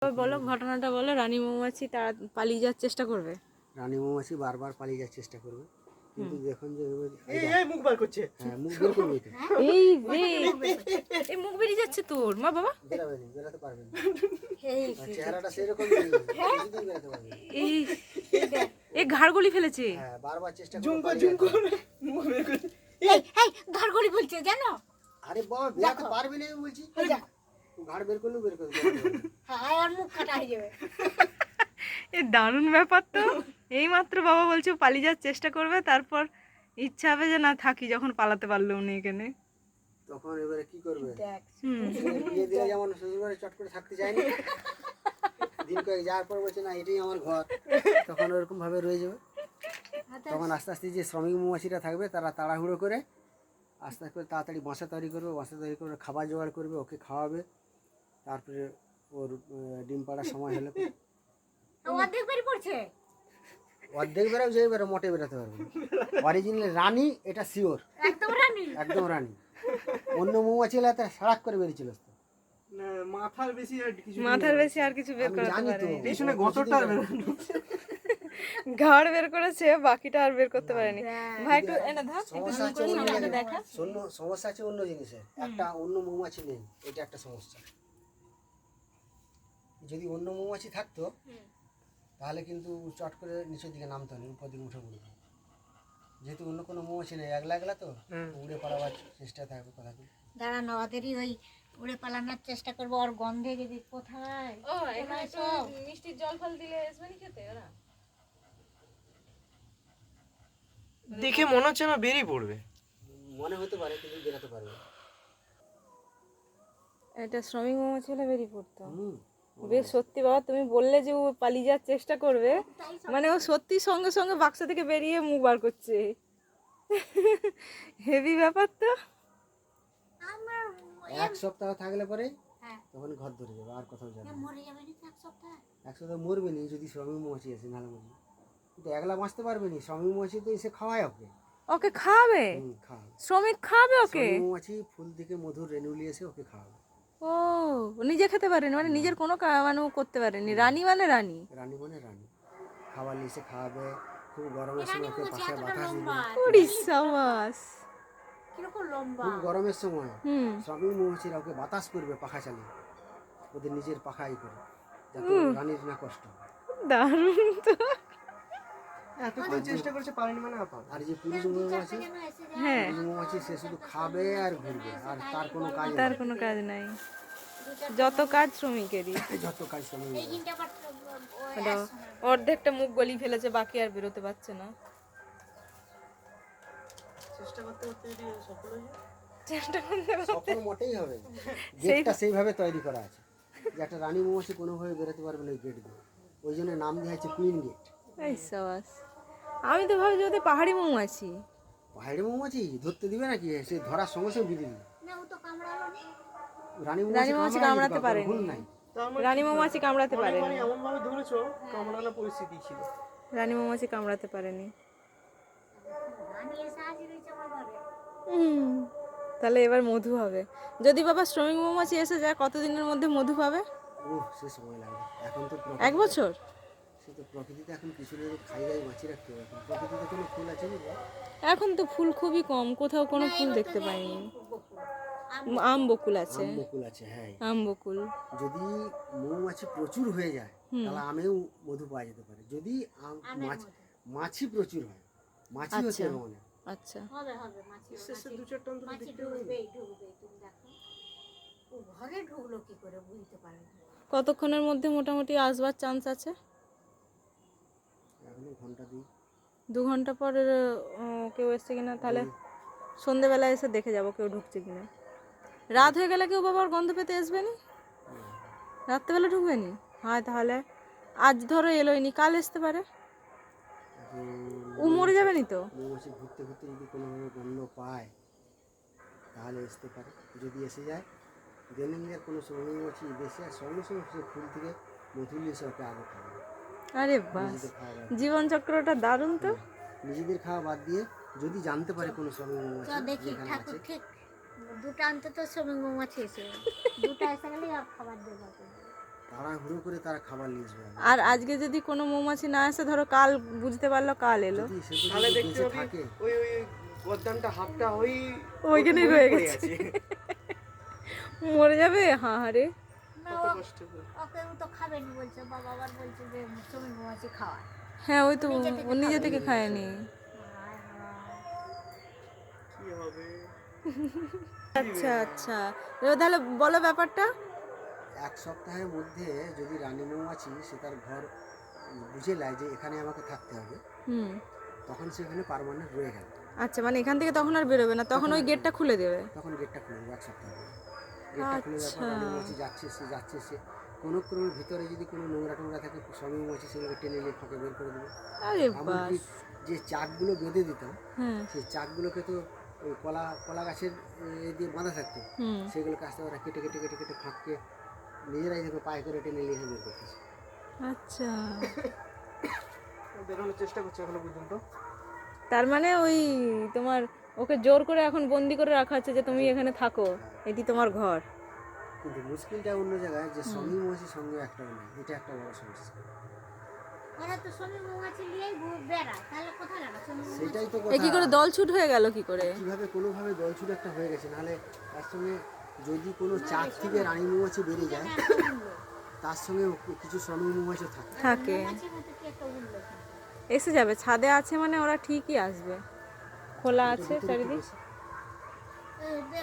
বলো ঘটনাটা বলো। রানী মৌমাছি তারা পালিয়ে যাওয়ার চেষ্টা করবে। রানী মৌমাছি বারবার পালিয়ে যাওয়ার চেষ্টা করবে, কিন্তু যখন যে এই মুখ বার করছে। হ্যাঁ মুখ বের করবে তো। এই রে এই মুখ বেরিয়ে যাচ্ছে তোর মা বাবা। বেরাবে না, বেরাতে পারবে না। চেহারাটা সেরকম কিছুতেই বেরাতে পারবে না। এই এই ঘাড় গলি ফেলেছে। হ্যাঁ বারবার চেষ্টা ঝুমকো মুখ বের করছে। এই ঘাড় গলি বলছে জানো? আরে বাবা বেরাতে পারবে না আমি বলছি। ঘাড় বের করলেও বের করবে। হ্যাঁ আর মুখ কাটা হয়ে যাবে। এই দারুণ ব্যাপার তো। এই মাত্র বাবা বলছে ও পালিয়ে যাওয়ার চেষ্টা করবে, তারপর ইচ্ছা হবে যে না থাকি, যখন পালাতে পারলো উনি এখানে। তখন এবারে কি করবে? দেখ বিয়ে দিলে যেমন শ্বশুরবাড়ি চট করে থাকতে চায়নি, দিন কয়েক যাওয়ার পর বলছে না এটাই আমার ঘর, তখন ওরকম ভাবে রয়ে যাবে। তখন আস্তে আস্তে যে শ্রমিক মৌমাছিরা থাকবে তারা তাড়াহুড়ো করে আস্তে আস্তে তাড়াতাড়ি বাসা তৈরি করবে, বাসা তৈরি করে খাবার জোগাড় করবে, ওকে খাওয়াবে, তারপরে ওর ডিম পাড়ার সময় হলে অর্ধেক বেরিয়ে পড়ছে। অর্ধেক বেরোও যে বেরো মোটে বেরোতে পারবে। অরিজিনাল রানী এটা শিওর, একদম রানী একদম রানী। অন্য মৌমাছি হলে তার সারাক করে বেরিয়েছিল তো। না মাথার বেশি আর কিছু মাথার বেশি আর কিছু বের আমি করতে জানি তো, পারেনি। পিছনে গতরটা আর বের ঘাড় বের করেছে, বাকিটা আর বের করতে পারেনি। ভাই একটু এনে ধর, একটু সমস্যা আছে জুম অন্য করে জায়গায়। দেখা। সমস্যা আছে অন্য জিনিসের, একটা অন্য মৌমাছি নেই, এটা একটা সমস্যা। যদি অন্য মৌমাছি থাকতো তাহলে কিন্তু চট করে নিচের দিকে নামতো না, উপর দিকে উঠে পড়তো। যেহেতু অন্য কোনো মৌমাছি নেই, একলা একলা তো উড়ে পালাবার চেষ্টা থাকবে কথা কি। দাঁড়ানো ওদেরই ওই উড়ে পালানোর চেষ্টা করবো, আর গন্ধে যদি কোথায় ও এখানে একটু মিষ্টির জল ফল দিলে আসবে না খেতে ওরা? দেখে মনে হচ্ছে না বেরিয়ে পড়বে। মনে হতে পারে কিন্তু বেরাতে পারবে না। এটা শ্রমিক মৌমাছি হলে বেরিয়ে পড়তো। হুম, বেশ সত্যি বাবা, তুমি বললে যে ও পালিয়ে যাওয়ার চেষ্টা করবে, মানে ও সত্যি সঙ্গে সঙ্গে বাক্স থেকে বেরিয়ে মুখ বার করছে। হেভি ব্যাপার তো। আমার এক সপ্তাহ থাকলে পরে হ্যাঁ তখন ঘর ধরে যাবে, আর কোথাও যাবে না। মরে যাবে না এক সপ্তাহ। এক সপ্তাহ মরবে নি যদি শ্রমিক মৌমাছি আসে, নাহলে মরবে। কিন্তু একলা বাঁচতে পারবে নি, শ্রমিক মৌমাছি তো এসে খাওয়ায় ওকে। ওকে খাবে? খাওয়াবে। শ্রমিক খাবে ওকে? শ্রমিক মৌমাছি ফুল থেকে মধুর রেণু নিয়ে এসে ওকে খাওয়াবে। ও ও নিজে খেতে পারেনি, মানে নিজের কোনো মানে ও করতে পারেনি। রানী মানে রানী। রানী মানে রানী, খাবার নিয়ে এসে খাওয়াবে। খুব গরমের সময় ওকে পাশে বাতাস দিবে। ওরে সাবাস। কিরকম লম্বা। খুব গরমের সময় হুম। শ্রমিক মৌমাছিরা ওকে বাতাস করবে পাখা চালিয়ে, ওদের নিজের পাখাই করে, যাতে রানীর না কষ্ট হয়। দারুণ তো। এত করে চেষ্টা করছে পারেনি মানে আপা। আর যে পুরুষ মৌমাছি, কেন এসে যায়? হ্যাঁ, পুরুষ মৌমাছি সে শুধু খাবে আর ঘুরবে, আর তার কোনো কাজ তার নেই। কোনো কাজ নাই। যত কাজ শ্রমিকেরই। যত কাজ শ্রমিক এই মৌমাছি। দিনটা আবার এটা অর্ধেকটা মুখ গলি ফেলেছে, বাকি আর বেরোতে পারছে না। চেষ্টা করতে করতে যদি সফল হয়ে যায়। চেষ্টা করতে সফল মোটেই হবে। গেটটা সেইভাবে তৈরি করা আছে যে একটা রানী মৌমাছি কোনোভাবে বেরোতে পারবে না ওই গেট দিয়ে। ওই জন্য নাম দেওয়া হচ্ছে কুইন গেট। এই সাবাস। আমি তো ভাবছি ওদের পাহাড়ি মৌমাছি। পাহাড়ি মৌমাছি ধরতে দিবে নাকি, সে ধরার সঙ্গে সঙ্গে বিধি দিবে। না ও তো কামড়ালো না। রানী রানী মৌমাছি মৌমাছি কামড়াতে পারেনি। ভুল নাই। রানী মৌমাছি কামড়াতে পারেনি। মানে এমন ভাবে ধরেছো কামড়ানো পরিস্থিতি ছিল। রানী মৌমাছি কামড়াতে পারেনি। রানী এসে হাজির হয়েছে আমার ঘরে। তাহলে এবার মধু হবে। যদি বাবা শ্রমিক মৌমাছি এসে যায়, কতদিনের মধ্যে মধু পাবে? সে সময় লাগবে। এখন তো এক বছর? সে তো প্রকৃতিতে এখন কিছু নেই, খাই দাই বাঁচিয়ে রাখতে হবে। এখন প্রকৃতিতে কোনো ফুল আছে না? এখন তো ফুল খুবই কম, কোথাও কোনো ফুল দেখতে পাইনি। আম বকুল আছে। আম বকুল আছে, হ্যাঁ। আম বকুল। যদি মৌমাছি প্রচুর হয়ে যায় তাহলে আমেও মধু পাওয়া যেতে পারে। যদি মাছি প্রচুর হয়, মাছি হচ্ছে মানে আচ্ছা। হবে হবে মাছি শেষে দু চারটা অন্তত মাছি ঢুকবে ঢুকবে, তুমি দেখো ও ঘরে ঢুকলো কি করে বুঝতে পারে না। কতক্ষণের মধ্যে মোটামুটি আসবার চান্স আছে? এখনো ঘন্টা দিই। 2 ঘন্টা পর কেউ এসছে কিনা, তাহলে সন্ধেবেলা এসে দেখে যাব কেউ ঢুকছে কিনা। রাত হয়ে গেলে কেউ বাবার গন্ধ পেতে আসবে নি? রাত্রেবেলা ঢুকবে নি? হয় তাহলে আজ ধরো এলোই নি, কাল আসতে পারে। ও মরে যাবে নি তো? মৌমাছি ঘুরতে ঘুরতে যদি কোনোভাবে গন্ধ পায় তাহলে আসতে পারে। যদি এসে যায় দৈনন্দিন কোনো সময় মৌমাছি এসে সঙ্গে সঙ্গে সে ফুল থেকে মধু নিয়ে এসে ওকে আগে খাবে। আরে বাস, নিজেদের খাওয়া বাদ জীবন চক্রটা দারুণ তো। নিজেদের খাওয়া বাদ দিয়ে যদি জানতে পারে কোনো সময় মৌমাছি দেখি যেখানে ঠাকুর আছে, ঠিক দুটো অন্তত শ্রমিক মৌমাছি এসে দুটো এসে গেলে আর খাবার দেবো। তাড়াহুড়ো করে তারা খাবার নিয়ে আসবে। আর আজকে যদি কোনো মৌমাছি না আসে, ধরো কাল বুঝতে পারলো কাল এলো, যদি সে তাহলে যদি দেখতে বেঁচে পাবি থাকে ওই ওই গদ্দানটা হাতটা ওইখানেই রয়ে গেছে। মরে যাবে। হ্যাঁ রে, না, কত কষ্ট করে। ওকে ও তো খাবেনি বলছে, বাবা আবার বলছে যে শ্রমিক মৌমাছি খাওয়ায়। হ্যাঁ ওই তো ও নিজে থেকে খায়নি। কি হবে? আচ্ছা আচ্ছা, এবার তাহলে বলো ব্যাপারটা। এক সপ্তাহের মধ্যে যদি রানী মৌমাছি সে তার ঘর বুঝে নেয় যে এখানে আমাকে থাকতে হবে, হুম, তখন সেখানে পার্মানেন্ট রয়ে গেল। আচ্ছা, মানে এখান থেকে তখন আর বেরোবে না, তখন ওই গেটটা খুলে দেবে। তখন গেটটা খুলে দেবে এক সপ্তাহ পরে। গেটটা খুলে দেওয়ার পর রানী মৌমাছি যাচ্ছে সে কোনো ক্রমের ভিতরে যদি কোনো নোংরা টোংরা থাকে স্বামী মৌমাছি সেগুলোকে টেনে নিয়ে ফাঁকে বের করে দেবে। আরে এমনকি বাস। যে চাকগুলো বেঁধে দিতাম হ্যাঁ। সেই চাকগুলোকে তো ওই কলা গাছের দিয়ে বাঁধা থাকতো, হুম। সেগুলোকে আস্তে ওরা কেটে কেটে কেটে কেটে ফাঁককে নিজেরাই দেখো পায়ে করে টেনে নিয়ে এসে বের করতেছে। আচ্ছা, বেরোনোর চেষ্টা করছে এখনো পর্যন্ত। তার মানে ওই তোমার ওকে জোর করে এখন বন্দি করে রাখা হচ্ছে যে তুমি এখানে থাকো, এটি তোমার ঘর। কিন্তু মুশকিলটা অন্য জায়গায় যে শ্রমিক মৌমাছির সঙ্গে একটাও নেই, এটা একটা বড় সমস্যা। ওরা তো শ্রমিক মৌমাছি নিয়েই বেড়ায়, তাহলে কোথায় যাবে শ্রমিক মৌমাছি? সেটাই তো এ কি কথা, করে দলছুট হয়ে গেল কি করে? কিভাবে কোনোভাবে দলছুট একটা হয়ে গেছে। নাহলে তার সঙ্গে যদি কোনো চাক থেকে রানী মৌমাছি বেরিয়ে যায়, একটা উড়লো। তার সঙ্গে কিছু শ্রমিক মৌমাছিও থাকে। থাকে, মৌমাছির মতো কি একটা উড়লো কিন্তু। এসে যাবে, ছাদে আছে মানে ওরা ঠিকই আসবে, খোলা আছে ভিতরে কি চারিদিক। বেশি? এই যে